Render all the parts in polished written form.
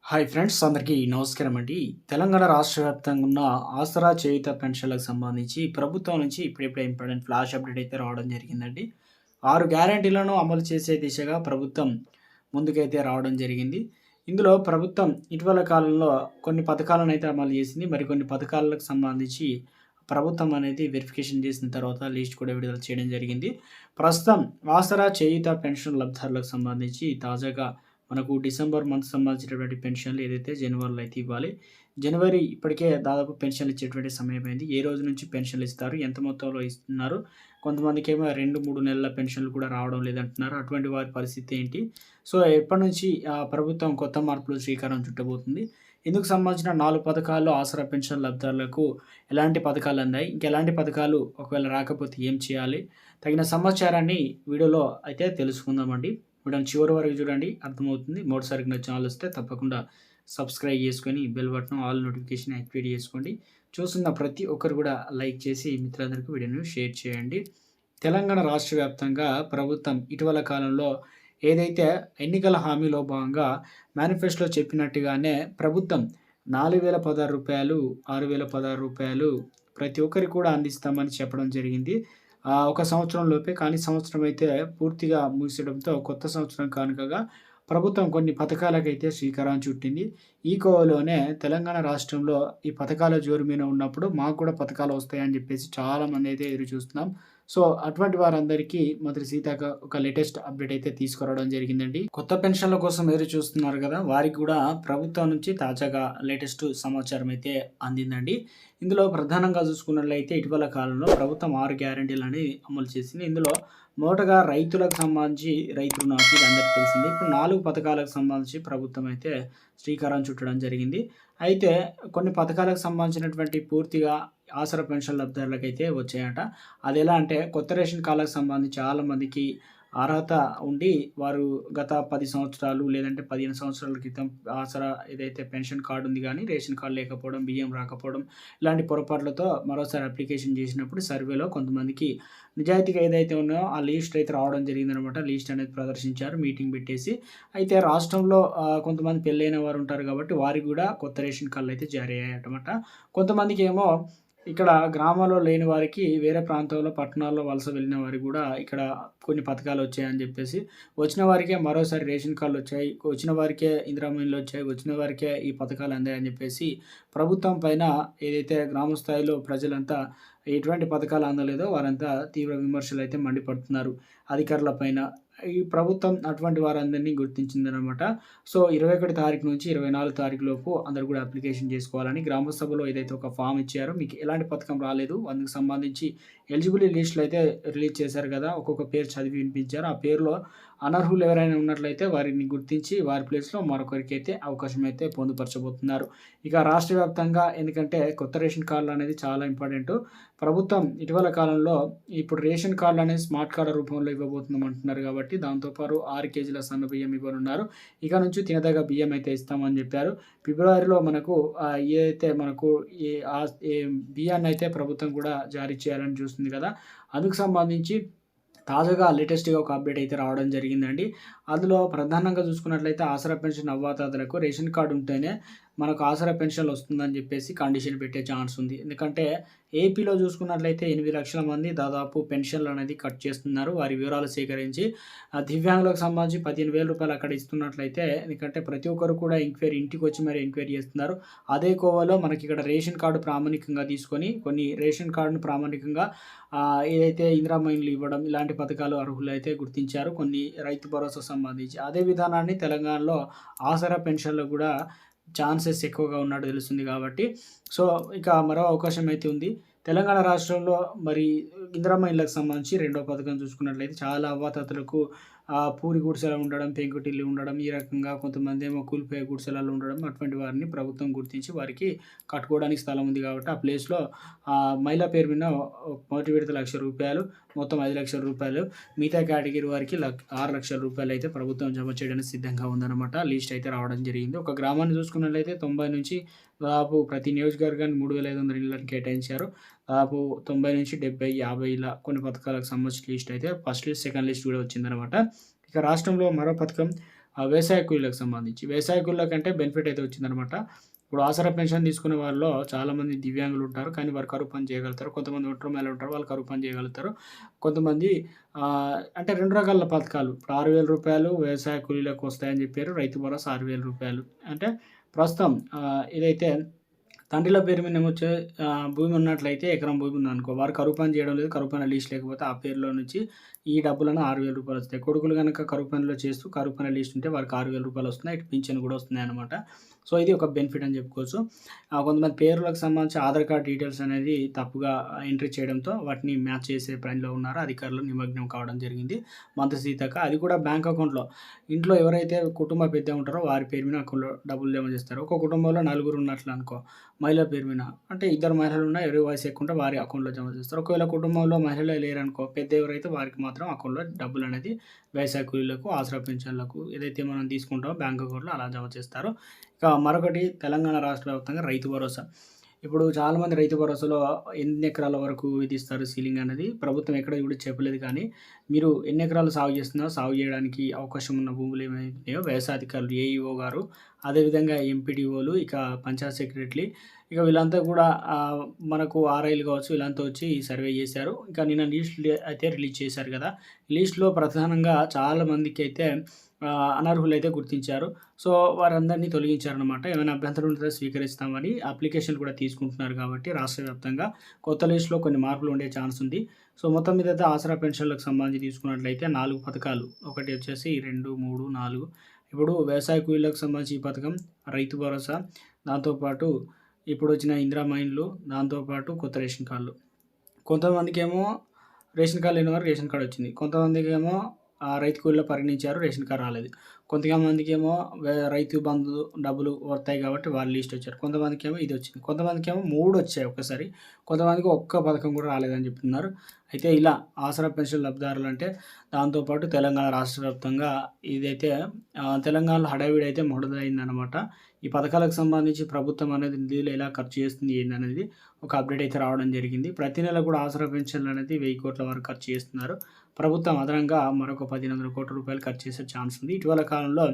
Hi friends అందరికీ నమస్కారం అండి. తెలంగాణ రాష్ట్ర వ్యాప్తంగా ఉన్న ఆసరా చేయూత పెన్షన్‌లకు సంబంధించి ప్రభుత్వం నుంచి ఇప్పుడిప్పుడే ఇంపార్టెంట్ ఫ్లాష్ అప్డేట్ అయితే రావడం జరిగిందండి. 6 గ్యారంటీలను అమలు చేసే దిశగా ప్రభుత్వం ముందుకైతే రావడం జరిగింది. ఇందులో ప్రభుత్వం ఇటీవల కాలంలో కొన్ని పథకాలను అయితే అమలు చేసింది. మరికొన్ని పథకాలకు సంబంధించి ప్రభుత్వం అనేది వెరిఫికేషన్ చేసిన తర్వాత లిస్ట్ కూడా విడుదల చేయడం జరిగింది. ప్రస్తుతం ఆసరా చేయూత పెన్షన్ లబ్ధిదారులకు సంబంధించి తాజాగా మనకు డిసెంబర్ మంత్ సంబంధించినటువంటి పెన్షన్లు ఏదైతే జనవరిలో అయితే ఇవ్వాలి. జనవరి ఇప్పటికే దాదాపు పెన్షన్లు ఇచ్చేటువంటి సమయమైంది. ఏ రోజు నుంచి పెన్షన్లు ఇస్తారు? ఎంత మొత్తంలో ఇస్తున్నారు? కొంతమందికేమో 2, 3 నెలల పెన్షన్లు కూడా రావడం లేదంటున్నారు. అటువంటి వారి పరిస్థితి ఏంటి? సో, ఎప్పటినుంచి ప్రభుత్వం కొత్త మార్పులు శ్రీకారం చుట్టబోతుంది? ఇందుకు సంబంధించిన 4 పథకాల్లో ఆసరా పెన్షన్ లబ్ధిదారులకు ఎలాంటి పథకాలు అందాయి? ఇంకెలాంటి పథకాలు ఒకవేళ రాకపోతే ఏం చేయాలి? తగిన సమాచారాన్ని వీడియోలో అయితే తెలుసుకుందామండి. వీడియోని చివరి వరకు చూడండి, అర్థమవుతుంది. మొదటిసారిగా నా ఛానల్ వస్తే తప్పకుండా సబ్స్క్రైబ్ చేసుకొని bell button all notification activate చేసుకోండి. చూస్తున్న ప్రతి ఒక్కరు కూడా లైక్ చేసి మిత్రులందరికీ వీడియోని షేర్ చేయండి. తెలంగాణ రాష్ట్ర వ్యాప్తంగా ప్రభుత్వం ఇటీవల కాలంలో ఏదైతే ఎన్నికల హామీలో భాగంగా మేనిఫెస్టోలో చెప్పినట్టుగానే ప్రభుత్వం రూ. 4,016, రూ. 6,016 ప్రతి ఒక్కరికి కూడా అందిస్తామని చెప్పడం జరిగింది. ఒక సంవత్సరం లోపే. కానీ సంవత్సరం అయితే పూర్తిగా ముగిసడంతో కొత్త సంవత్సరం కానుకగా ప్రభుత్వం కొన్ని పథకాలకైతే శ్రీకారం చుట్టింది. ఈ కోవలోనే తెలంగాణ రాష్ట్రంలో ఈ పథకాల జోరు మీద ఉన్నప్పుడు మాకు కూడా పథకాలు వస్తాయని చెప్పేసి చాలామంది అయితే ఎదురు చూస్తున్నాం. సో, అటువంటి వారందరికీ మంత్రి సీతక్క ఒక లేటెస్ట్ అప్డేట్ అయితే తీసుకురావడం జరిగిందండి. కొత్త పెన్షన్ల కోసం ఎదురు చూస్తున్నారు కదా! వారికి కూడా ప్రభుత్వం నుంచి తాజాగా లేటెస్ట్ సమాచారం అయితే అందిందండి. ఇందులో ప్రధానంగా చూసుకున్నట్లయితే ఇటీవల కాలంలో ప్రభుత్వం 6 గ్యారంటీలని అమలు చేసింది. ఇందులో మొదటగా రైతులకు సంబంధించి రైతు రుణమాఫీ ఇది అందరికీ తెలిసిందే. ఇప్పుడు 4 పథకాలకు సంబంధించి ప్రభుత్వం అయితే శ్రీకారం చుట్టడం జరిగింది. అయితే కొన్ని పథకాలకు సంబంధించినటువంటి పూర్తిగా ఆసరా పెన్షన్ లబ్ధిదారులకైతే వచ్చాయట. అదెలా అంటే కొత్త రేషన్ కార్డులకు సంబంధించి చాలామందికి అర్హత ఉండి వారు గత 10 సంవత్సరాలు లేదంటే 15 సంవత్సరాల క్రితం ఆసరా ఏదైతే పెన్షన్ కార్డ్ ఉంది గానీ రేషన్ కార్డ్ లేకపోవడం, బియ్యం రాకపోవడం ఇలాంటి పొరపాట్లతో మరోసారి అప్లికేషన్ చేసినప్పుడు సర్వేలో కొంతమందికి నిజాయితీగా ఏదైతే ఉన్నాయో ఆ లిస్ట్ అయితే రావడం జరిగిందనమాట. లిస్ట్ అనేది ప్రదర్శించారు మీటింగ్ పెట్టేసి. అయితే రాష్ట్రంలో కొంతమంది పెళ్ళైన వారు ఉంటారు కాబట్టి వారికి కూడా కొత్త రేషన్ కార్డులు అయితే జారీ అయ్యాయన్నమాట. కొంతమందికేమో ఇక్కడ గ్రామాల్లో లేని వారికి వేరే ప్రాంతంలో, పట్టణాల్లో వలస వెళ్ళిన వారికి గూడా ఇక్కడ కొన్ని పథకాలొచ్చాయని జెప్పేసి, వచ్చిన వారికే మరోసారి రేషన్ కార్డులొచ్చాయి. వచ్చిన వారికే ఇందిరమ్మ ఇండ్లొచ్చాయి. వచ్చిన వారికే ఈ పథకాలు అందాయని జెప్పేసి ప్రభుత్వం పైన ఏదైతే గ్రామ స్థాయిలో ప్రజలంతా ఎటువంటి పథకాలు అందలేదో వారంతా తీవ్ర విమర్శలైతే మండిపడుతున్నారు అధికారుల పైన. ఈ ప్రభుత్వం అటువంటి వారందరినీ గుర్తించిందనమాట. సో, 21 తారీఖు నుంచి 24 తారీఖు లోపు అందరూ కూడా అప్లికేషన్ చేసుకోవాలని గ్రామ సభలో ఏదైతే ఒక ఫామ్ ఇచ్చారో, మీకు ఎలాంటి పథకం రాలేదు, అందుకు సంబంధించి ఎలిజిబిలిటీ లిస్టులు అయితే రిలీజ్ చేశారు కదా! ఒక్కొక్క పేరు చదివి వినిపించారు. ఆ పేరులో అనర్హులు ఎవరైనా ఉన్నట్లయితే వారిని గుర్తించి వారి ప్లేస్‌లో మరొకరికైతే అవకాశం అయితే పొందుపరచబోతున్నారు. ఇక రాష్ట్ర వ్యాప్తంగా ఎందుకంటే కొత్త రేషన్ కార్డులు అనేది చాలా ఇంపార్టెంటు. ప్రభుత్వం ఇటీవల కాలంలో ఇప్పుడు రేషన్ కార్డులు అనేది స్మార్ట్ కార్డ్ రూపంలో ఇవ్వబోతున్నాం అంటున్నారు కాబట్టి దాంతో పాటు 6 కేజీల సన్న బియ్యం ఇవ్వనున్నారు. ఇక నుంచి తినదగ్గ బియ్యం అయితే ఇస్తామని చెప్పారు. ఫిబ్రవరిలో మనకు ఏదైతే మనకు ఈ బియ్యాన్ని అయితే ప్రభుత్వం కూడా జారీ చేయాలని చూస్తుంది కదా! అందుకు సంబంధించి తాజాగా లేటెస్ట్‌గా ఒక అప్డేట్ అయితే రావడం జరిగిందండి. అందులో ప్రధానంగా చూసుకున్నట్లయితే ఆసరా పెన్షన్ అవ్వాతాతలకు రేషన్ కార్డ్ ఉంటేనే మనకు ఆసరా పెన్షన్ వస్తుందని చెప్పేసి కండిషన్ పెట్టే ఛాన్స్ ఉంది. ఎందుకంటే ఏపీలో చూసుకున్నట్లయితే 8 లక్షల మంది దాదాపు పెన్షన్లు అనేది కట్ చేస్తున్నారు. వారి వివరాలు సేకరించి దివ్యాంగులకు సంబంధించి రూ. 15,000 అక్కడ ఇస్తున్నట్లయితే ఎందుకంటే ప్రతి ఒక్కరు కూడా ఇంటికొచ్చి మరి ఎంక్వైరీ చేస్తున్నారు. అదే కోవలో మనకి ఇక్కడ రేషన్ కార్డ్ ప్రామాణికంగా తీసుకొని కొన్ని రేషన్ కార్డ్‌ని ప్రామాణికంగా ఏదైతే ఇందిరమ్మ ఇండ్లు ఇవ్వడం ఇలాంటి పథకాలు అర్హులైతే గుర్తించారు. కొన్ని రైతు భరోసా సంబంధించి. అదే విధానాన్ని తెలంగాణలో ఆసరా పెన్షన్‌లో కూడా ఛాన్సెస్ ఎక్కువగా ఉన్నట్టు తెలుస్తుంది కాబట్టి, సో, ఇక మరో అవకాశం అయితే ఉంది. తెలంగాణ రాష్ట్రంలో మరి ఇందిరమ్మ ఇళ్ళకి సంబంధించి రెండో పథకం చూసుకున్నట్లయితే చాలా అవ్వాతాతలకు పూరి గుడిసెలో ఉండడం, పెంకుటిల్లు ఉండడం, ఈ రకంగా కొంతమందేమో కూలిపోయే గుడిసెలలో ఉండడం అటువంటి వారిని ప్రభుత్వం గుర్తించి వారికి కట్టుకోవడానికి స్థలం ఉంది కాబట్టి ఆ ప్లేస్‌లో మహిళ పేరు మీద మొదటి విడత రూ. 1,00,000 మొత్తం రూ. 5,00,000 మిగతా కేటగిరీ వారికి రూ. 6,00,000 అయితే ప్రభుత్వం జమ చేయడానికి సిద్ధంగా ఉందన్నమాట. లిస్ట్ అయితే రావడం జరిగింది. ఒక గ్రామాన్ని చూసుకున్నట్లయితే 90 నుంచి దాదాపు ప్రతి నియోజకవర్గానికి 3,500 ఇళ్లను కేటాయించారు. దాదాపు 90-70, 50 ఇలా కొన్ని పథకాలకు సంబంధించిన లిస్ట్ అయితే ఫస్ట్ లిస్ట్, సెకండ్ లిస్ట్ కూడా వచ్చిందనమాట. ఇక రాష్ట్రంలో మరో పథకం వ్యవసాయ కూలీలకు సంబంధించి. వ్యవసాయ కూలీలకంటే బెనిఫిట్ అయితే వచ్చిందనమాట. ఇప్పుడు ఆసరా పెన్షన్ తీసుకునే వాళ్ళలో చాలామంది దివ్యాంగులుంటారు. కానీ వారు కరువు పని చేయగలుగుతారు. కొంతమంది ఒంటరి మహిళలుంటారు. వాళ్ళు కరువు పని చేయగలుగుతారు. కొంతమంది అంటే 2 రకాల పథకాలు. ఇప్పుడు రూ. 6,000 వ్యవసాయ కూలీలకు వస్తాయని చెప్పారు. రైతు భరోసా రూ. 6,000. అంటే ప్రస్తుతం ఇదైతే తండ్రిల పేరు మీదేమొచ్చే భూమి ఉన్నట్లయితే ఎకరం భూమి ఉందనుకో, వారు కరువు పని చేయడం లేదు, కరువు పని లీస్ట్ లేకపోతే ఆ పేరులో నుంచి ఈ డబ్బులను రూ. 6,000 వస్తాయి. కొడుకులు గనక కరువు పనిలో చేస్తూ కరువు పని లీస్ట్ ఉంటే వారికి రూ. 6,000 వస్తున్నాయి. ఇటు పింఛను కూడా వస్తున్నాయన్నమాట. సో, ఇది ఒక బెనిఫిట్ అని చెప్పుకోవచ్చు. కొంతమంది పేర్లకు సంబంధించి ఆధార్ కార్డ్ డీటెయిల్స్ అనేది తప్పుగా ఎంట్రీ చేయడంతో వాటిని మ్యాచ్ చేసే పనిలో ఉన్నారు. అధికారులు నిమగ్నం కావడం జరిగింది. మంత్రి సీతక్క అది కూడా బ్యాంక్ అకౌంట్‌లో ఇంట్లో ఎవరైతే కుటుంబ పెద్ద ఉంటారో వారి పేరు మీద అకౌంట్‌లో డబ్బులు జమ చేస్తారు. ఒక కుటుంబంలో నలుగురు ఉన్నట్లు అనుకో, మహిళ పేరు మీద అంటే ఇద్దరు మహిళలున్నా ఎవరి వయసు ఎక్కువ ఉంటే వారి అకౌంట్‌లో జమ చేస్తారు. ఒకవేళ కుటుంబంలో మహిళలే లేరనుకో, పెద్ద ఎవరైతే వారికి మాత్రం అకౌంట్‌లో డబ్బులనేది వ్యవసాయ కూలీలకు, ఆసరా పెన్షన్‌లకు ఏదైతే మనం తీసుకుంటామో బ్యాంక్ అకౌంట్‌లో అలా జమ చేస్తారు. ఇక మరొకటి తెలంగాణ రాష్ట్ర వ్యాప్తంగా రైతు భరోసా. ఇప్పుడు చాలామంది రైతు భరోసాలో ఎన్ని ఎకరాల వరకు విధిస్తారు సీలింగ్ అనేది ప్రభుత్వం ఎక్కడ కూడా చెప్పలేదు. కానీ మీరు ఎన్ని ఎకరాలు సాగు చేస్తున్నారో సాగు చేయడానికి అవకాశం ఉన్న భూములు ఏమైతున్నాయో వ్యవసాయ అధికారులు ఏఈఓ గారు, అదేవిధంగా ఎంపీడీఓలు, ఇక పంచాయత్ సెక్రటరీ, ఇక వీళ్ళంతా కూడా మనకు ఆర్ఐలు కావచ్చు వీళ్ళంతా వచ్చి సర్వే చేశారు. ఇంకా నిన్న లిస్ట్ అయితే రిలీజ్ చేశారు కదా! లిస్ట్‌లో ప్రధానంగా చాలా మందికైతే అనర్హులైతే గుర్తించారు. సో, వారందరినీ తొలగించారనమాట. ఏమైనా అభ్యంతరం ఉంటే స్వీకరిస్తామని అప్లికేషన్‌లు కూడా తీసుకుంటున్నారు కాబట్టి రాష్ట్ర వ్యాప్తంగా కొత్త లిస్ట్‌లో కొన్ని మార్పులు ఉండే ఛాన్స్ ఉంది. సో, మొత్తం మీద అయితే ఆసరా పెన్షన్‌లకు సంబంధించి తీసుకున్నట్లయితే 4 పథకాలు. ఒకటి వచ్చేసి 2, 3, 4 ఇప్పుడు వ్యవసాయ కూలీలకు సంబంధించి ఈ పథకం, రైతు భరోసా, దాంతోపాటు ఇప్పుడొచ్చిన ఇందిరమ్మ ఇండ్లు, దాంతోపాటు కొత్త రేషన్ కార్డులు. కొంతమందికేమో రేషన్ కార్డ్ లేని వారికి రేషన్ కార్డ్ వచ్చింది. కొంతమందికేమో రైతు కూలీలో పరిగణించారు. రేషన్ కార్డ్ రాలేదు. కొంతమందికేమో రైతు బంధు డబ్బులు వస్తాయి కాబట్టి వాళ్ళు లిస్ట్ వచ్చారు. కొంతమందికేమో ఇది వచ్చింది. కొంతమందికేమో 3 వచ్చాయి ఒక్కసారి. కొంతమందికి ఒక్క పథకం కూడా రాలేదని చెప్తున్నారు. అయితే ఇలా ఆసరా పెన్షన్ లబ్ధిదారులంటే దాంతోపాటు తెలంగాణ రాష్ట్ర వ్యాప్తంగా ఇదైతే తెలంగాణలో హడావిడి అయితే మొదలైందనమాట. ఈ పథకాలకు సంబంధించి ప్రభుత్వం అనేది నిధులు ఎలా ఖర్చు చేస్తుంది ఏందనేది ఒక అప్డేట్ అయితే రావడం జరిగింది. ప్రతి నెల కూడా ఆసరా పెన్షన్లు అనేది 1000 కోట్ల వరకు ఖర్చు చేస్తున్నారు. ప్రభుత్వం అదనంగా మరొక 1,500 కోట్ల రూపాయలు ఖర్చు చేసే ఛాన్స్ ఉంది. ఇటీవల కాలంలో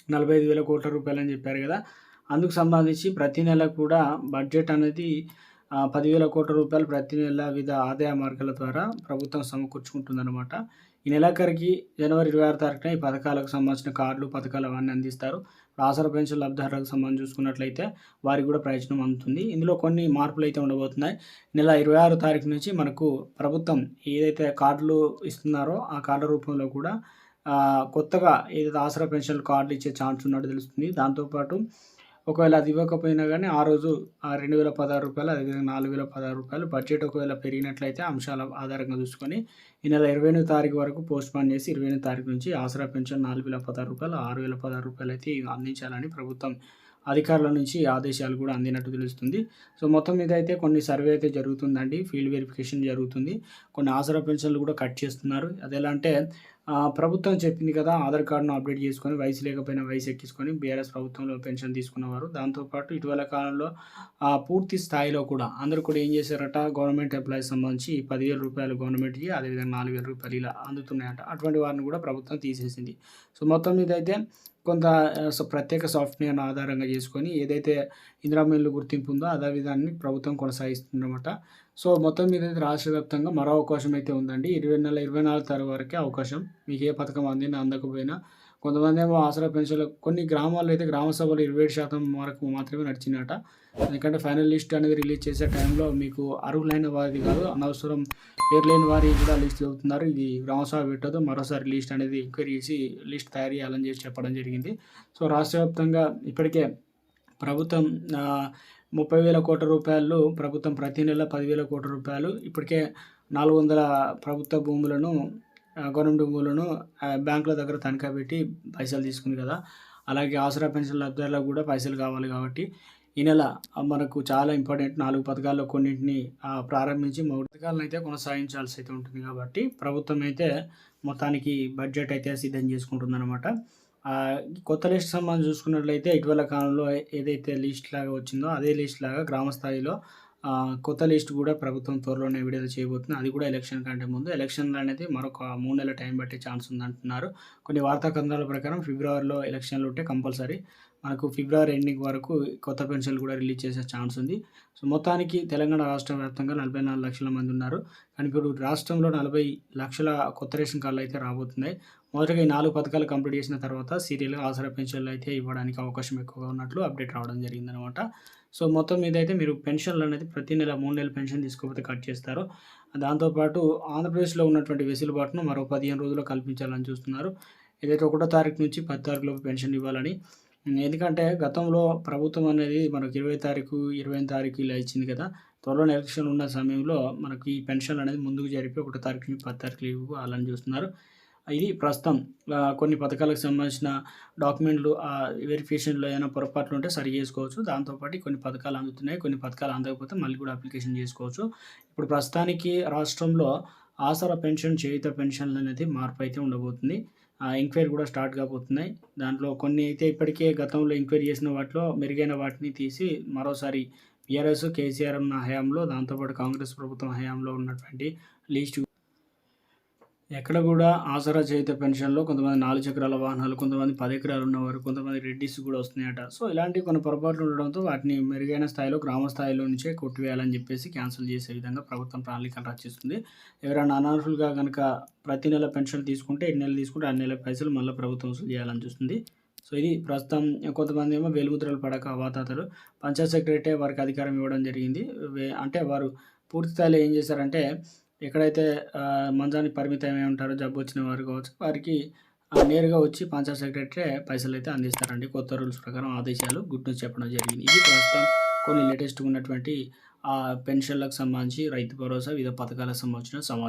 45,000 కోట్ల రూపాయలని చెప్పారు కదా! అందుకు సంబంధించి ప్రతి నెల కూడా బడ్జెట్ అనేది 10,000 కోట్ల రూపాయలు ప్రతి నెల వివిధ ఆదాయ మార్గాల ద్వారా ప్రభుత్వం సమకూర్చుకుంటుందన్నమాట. ఈ నెలాఖరికి జనవరి 26 తారీఖున ఈ పథకాలకు సంబంధించిన కార్డులు, పథకాలు అవన్నీ అందిస్తారు. ఆసరా పెన్షన్ లబ్ధిదారులకు సంబంధించి చూసుకున్నట్లయితే వారికి కూడా ప్రయోజనం అందుతుంది. ఇందులో కొన్ని మార్పులైతే ఉండబోతున్నాయి. నెల 26 తారీఖు నుంచి మనకు ప్రభుత్వం ఏదైతే కార్డులు ఇస్తున్నారో ఆ కార్డుల రూపంలో కూడా కొత్తగా ఏదైతే ఆసరా పెన్షన్ కార్డులు ఇచ్చే ఛాన్స్ ఉన్నట్టు తెలుస్తుంది. దాంతోపాటు ఒకవేళ అది ఇవ్వకపోయినా గానీ ఆ రోజు రూ. 2,016 అదేవిధంగా రూ. 4,016 బడ్జెట్ ఒకవేళ పెరిగినట్లయితే అంశాల ఆధారంగా చూసుకొని ఈ నెల 28 తారీఖు వరకు పోస్ట్‌పోన్ చేసి 28 తారీఖు నుంచి ఆసరా పెన్షన్ రూ. 4,016 రూ. 6,016 అయితే అందించాలని ప్రభుత్వం అధికారుల నుంచి ఆదేశాలు కూడా అందినట్టు తెలుస్తుంది. సో, మొత్తం మీద అయితే కొన్ని సర్వే అయితే జరుగుతుందండి. ఫీల్డ్ వెరిఫికేషన్ జరుగుతుంది. కొన్ని ఆసరా పెన్షన్లు కూడా కట్ చేస్తున్నారు. అదెలా అంటే ప్రభుత్వం చెప్పింది కదా! ఆధార్ కార్డ్‌ను అప్డేట్ చేసుకొని వయసు లేకపోయినా వయసు ఎక్కించుకొని బీఆర్ఎస్ ప్రభుత్వంలో పెన్షన్ తీసుకున్నవారు. దాంతోపాటు ఇటీవల కాలంలో పూర్తి స్థాయిలో కూడా అందరూ కూడా ఏం చేశారట గవర్నమెంట్ ఎంప్లాయీస్ సంబంధించి రూ. 10,000 గవర్నమెంట్‌కి అదేవిధంగా రూ. 4,000 ఇలా అందుతున్నాయట. అటువంటి వారిని కూడా ప్రభుత్వం తీసేసింది. సో, మొత్తం మీద అయితే కొంత ప్రత్యేక సాఫ్ట్‌వేర్‌ని ఆధారంగా చేసుకొని ఏదైతే ఇందిరమ్మ ఇల్లు గుర్తింపు ఉందో అదే విధాన్ని ప్రభుత్వం కొనసాగిస్తుందన్నమాట. సో, మొత్తం మీద అయితే రాష్ట్ర వ్యాప్తంగా మరో అవకాశం అయితే ఉందండి. 24 తారీఖు వరకే అవకాశం. మీకు ఏ పథకం అందినా అందకపోయినా. కొంతమందేమో ఆసరా పెన్షన్‌లు కొన్ని గ్రామాల్లో అయితే గ్రామ సభలు 27% వరకు మాత్రమే నడిచినాయట. ఎందుకంటే ఫైనల్ లిస్ట్ అనేది రిలీజ్ చేసే టైంలో మీకు అర్హులైన వారిది కాదు అనవసరం పేరు లేని వారివి కూడా లిస్ట్ చెబుతున్నారు. ఇది గ్రామ సభ పెట్టొద్దు. మరోసారి లిస్ట్ అనేది ఎంక్వైరీ చేసి లిస్ట్ తయారు చేయాలని చెప్పడం జరిగింది. సో, రాష్ట్ర వ్యాప్తంగా ఇప్పటికే ప్రభుత్వం 30,000 కోట్ల రూపాయలు ప్రభుత్వం ప్రతి నెల 10,000 కోట్ల రూపాయలు ఇప్పటికే 400 ప్రభుత్వ భూములను గవర్నమెంట్ భూములను బ్యాంకుల దగ్గర తనఖా పెట్టి పైసలు తీసుకుంది కదా! అలాగే ఆసరా పెన్షన్ లబ్ధిదారులకు కూడా పైసలు కావాలి కాబట్టి ఈ నెల మనకు చాలా ఇంపార్టెంట్ 4 పథకాల్లో కొన్నింటిని ప్రారంభించి 3 పథకాలనైతే కొనసాగించాల్సి అయితే ఉంటుంది కాబట్టి ప్రభుత్వం అయితే మొత్తానికి బడ్జెట్ అయితే సిద్ధం చేసుకుంటుందన్నమాట. కొత్త లిస్ట్ సంబంధించి చూసుకున్నట్లయితే ఇటీవల కాలంలో ఏదైతే లిస్ట్ లాగా వచ్చిందో అదే లిస్ట్ లాగా గ్రామ స్థాయిలో కొత్త లిస్ట్ కూడా ప్రభుత్వం త్వరలోనే విడుదల చేయబోతుంది. అది కూడా ఎలక్షన్ కంటే ముందు. ఎలక్షన్‌లనేది మరొక 3 నెలల టైం పట్టే ఛాన్స్ ఉందంటున్నారు. కొన్ని వార్తా కథనాల ప్రకారం ఫిబ్రవరిలో ఎలక్షన్‌లు ఉంటే కంపల్సరీ మనకు ఫిబ్రవరి ఎండింగ్ వరకు కొత్త పెన్షన్‌లు కూడా రిలీజ్ చేసే ఛాన్స్ ఉంది. సో, మొత్తానికి తెలంగాణ రాష్ట్ర వ్యాప్తంగా 44 లక్షల మంది ఉన్నారు. కానీ ఇప్పుడు రాష్ట్రంలో 40 లక్షల కొత్త రేషన్ కార్డులు అయితే రాబోతున్నాయి. మొదటగా ఈ 4 పథకాలు కంప్లీట్ చేసిన తర్వాత సీరియల్‌గా ఆసరా పెన్షన్‌లు అయితే ఇవ్వడానికి అవకాశం ఎక్కువగా ఉన్నట్లు అప్డేట్ రావడం జరిగిందనమాట. సో, మొత్తం మీద అయితే మీరు పెన్షన్‌లనేది ప్రతి నెల 3 నెలల పెన్షన్ తీసుకోకపోతే కట్ చేస్తారు. దాంతో పాటు ఆంధ్రప్రదేశ్‌లో ఉన్నటువంటి వెసులుబాటును మరో 15 రోజుల్లో కల్పించాలని చూస్తున్నారు. ఏదైతే 1 తారీఖు నుంచి 10 తారీఖులోపు పెన్షన్ ఇవ్వాలని. ఎందుకంటే గతంలో ప్రభుత్వం అనేది మనకు 20 తారీఖు, 25 తారీఖు ఇలా ఇచ్చింది కదా! త్వరలోనే ఎలక్షన్ ఉన్న సమయంలో మనకి ఈ పెన్షన్‌లు అనేది ముందుకు జరిపి 1 తారీఖు నుంచి 10 తారీఖులు ఇవ్వాలని చూస్తున్నారు. ఇది ప్రస్తుతం కొన్ని పథకాలకు సంబంధించిన డాక్యుమెంట్‌లు వెరిఫికేషన్‌లో ఏమైనా పొరపాట్లుంటే సరి చేసుకోవచ్చు. దాంతో పాటు కొన్ని పథకాలు అందుతున్నాయి. కొన్ని పథకాలు అందకపోతే మళ్ళీ కూడా అప్లికేషన్ చేసుకోవచ్చు. ఇప్పుడు ప్రస్తుతానికి రాష్ట్రంలో ఆసరా పెన్షన్, చేయూత పెన్షన్‌లనేది మార్పు అయితే ఉండబోతుంది. ఎంక్వైరీ కూడా స్టార్ట్ కాబోతున్నాయి. దాంట్లో కొన్ని అయితే ఇప్పటికే గతంలో ఎంక్వైరీ చేసిన వాటిలో మెరుగైన వాటిని తీసి మరోసారి బీఆర్ఎస్, కేసీఆర్ ఉన్న హయాంలో దాంతోపాటు కాంగ్రెస్ ప్రభుత్వం హయాంలో ఉన్నటువంటి లిస్ట్ ఎక్కడ కూడా ఆసరా చేయూత పెన్షన్‌లో కొంతమంది 4 చక్రాల వాహనాలు, కొంతమంది 10 ఎకరాలు ఉన్నవారు, కొంతమంది రెడ్డీస్ కూడా వస్తున్నాయట. సో, ఇలాంటి కొన్ని పొరపాట్లు ఉండడంతో వాటిని మెరుగైన స్థాయిలో గ్రామ స్థాయిలో నుంచే కొట్టివేయాలని చెప్పేసి క్యాన్సిల్ చేసే విధంగా ప్రభుత్వం ప్రణాళికలు రచిస్తుంది. ఎవరైనా అనర్హులుగా గనక ప్రతి నెల పెన్షన్ తీసుకుంటే, ఎన్ని నెలలు తీసుకుంటే అన్ని నెలల పైసలు మళ్ళా ప్రభుత్వం వసూలు చేయాలని చూస్తుంది. సో, ఇది ప్రస్తుతం కొంతమందేమో వేలిముద్రలు పడక అవాతాతలు పంచాయత్ సెక్రటరీ వారికి అధికారం ఇవ్వడం జరిగింది. అంటే వారు పూర్తి స్థాయిలో ఏం చేశారంటే ఎక్కడైతే మంచానికి పరిమితమై ఉంటారో జబ్బొచ్చిన వారు కావచ్చు, వారికి నేరుగా వచ్చి పంచాయత్ సెక్రటరీ పైసలైతే అందిస్తారండి. కొత్త రూల్స్ ప్రకారం ఆదేశాలు గుడ్ న్యూస్ చెప్పడం జరిగింది. ఇది ప్రస్తుతం కొన్ని లేటెస్ట్‌గా ఉన్నటువంటి పెన్షన్‌లకు సంబంధించి రైతు భరోసా, వివిధ పథకాలకు సంబంధించిన సమాచారం.